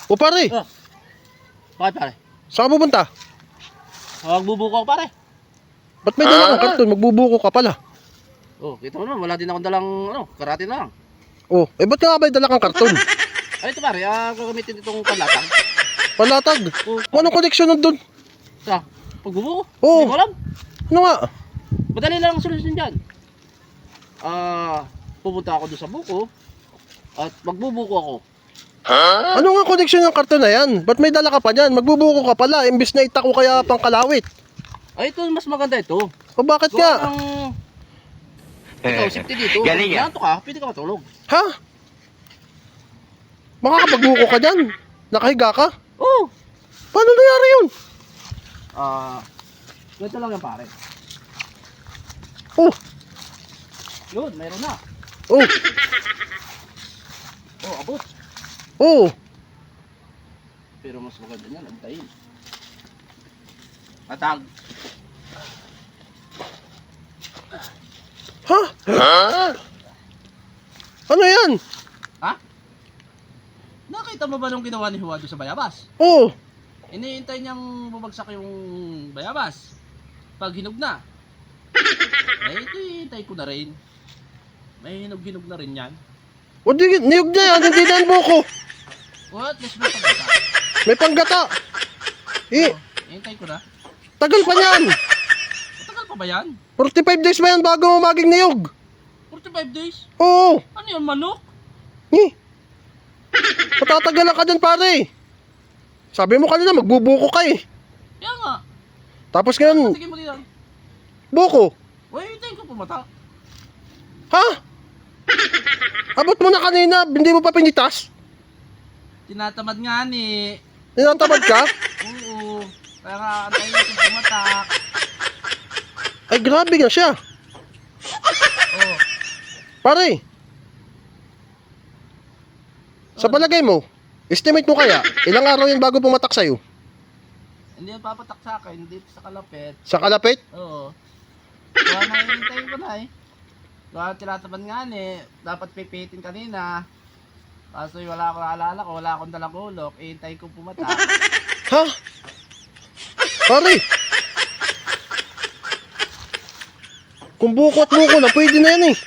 O pare, Oh, bakit pare? saan ka pupunta? Magbubuko ako pare. Ba't may dala kang karton? Magbubuko ka pala. Oh, kita mo naman, wala din akong dalang karate na lang. Oh, ba't ka nga ba dala kang karton? Ay, ito pare, gagamitin itong panlatag. Palatag. Oh, Anong koneksyon nun doon? sa pagbubuko? Oo. Hindi ko alam. Ano nga? Madali lang ang solusyon dyan. Pupunta ako doon sa buko at magbubuko ako. Ano nga koneksyon ng karton na yan? Ba't may dala ka pa niyan? Magbubuko ka pala, imbis na itako kaya pang kalawit. Ay, ito mas maganda ito. O bakit Gawa nga? ng... Ikaw, safety dito. Galing yan. Ganito ka, pwede ka matulog. Ha? Makakapagbuko ka dyan? Nakahiga ka? Oh! Paano nangyari yun? Ganito lang yan pare. Oh, Yun, mayroon na. oh, Oh, abot. oh. Pero mas maganda niyan, antayin. Matag. Ha? Ano yan? Ha? Nakita mo ba nung ginawa ni Huwado sa bayabas? Oh, Iniintay niyang bumagsak yung bayabas. Pag hinog na. Ay, ito hintay ko na rin. May hinog-hinog na rin yan. o di, niyog na yan, hindi na yan buko. What? Let's may pagkata. May panggata. Eh, Hintay ko na. tagal pa yan. Matagal pa ba yan? 45 days ba yan bago mo maging niyog? 45 days? Oo. Ano yan, manok? Eh, patatagalan ka dyan pare. Sabi mo kanina magbubuko ka eh. Kaya nga. Tapos ngayon, Sige mo din. buko. Uy, hintayin ko pumata. Ha? Abot mo na kanina, hindi mo pa pinitas? Tinatamad nga ni. Tinatamad ka? Oo. Kaya nga, antayin ko pumatak. Ay grabe nga siya. Oo. Pare, sa palagay mo, estimate mo kaya, ilang araw yan bago pumatak sa'yo? Hindi yan papatak sa akin, dito sa kalapit. Sa kalapit? Oo. Kaya na hintayin ko na eh. Kaya tinatamad nga ni. Dapat pipitin kanina. Kaso wala akong naalala ko, wala akong dalang ulok. Hintayin ko pumatak. Ha? Pare, kung buko at buko na, pwede na yan eh.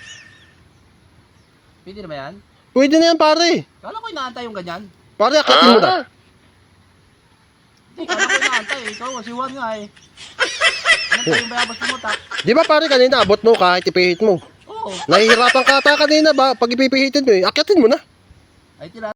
Pwede na ba yan? Pwede na yan pare. Kala ko inaantay yung ganyan. Pare, akatin mo na. Hindi, kala ko inaantay. Ikaw, si Juan nga eh. Inaantay yung bayabas pumatak. Di ba pare kanina, abot mo kahit ipihit mo. Oo. Nahihirapan ka ata kanina ba, pag ipipihitin mo eh, akatin mo na. Ay, tila.